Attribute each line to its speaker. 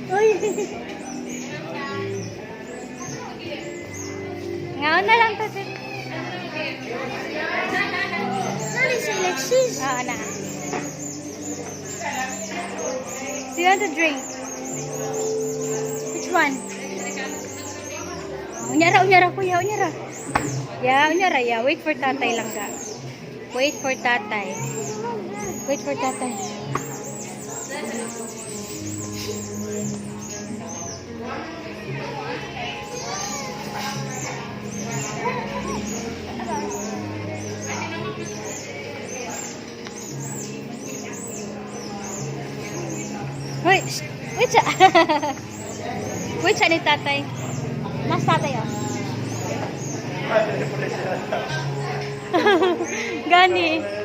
Speaker 1: Uy! Ngaon na lang to.
Speaker 2: Nani si Alexis?
Speaker 1: Oo na. Do you want to drink? Which one? Unyara, kuya, unyara. Yeah, unyara, yeah. Wait for tatay lang ka. Wait for tatay. Wait for tatay. Wait, wait siya. Wait siya ni tatay. Mas tatay oh. Gani.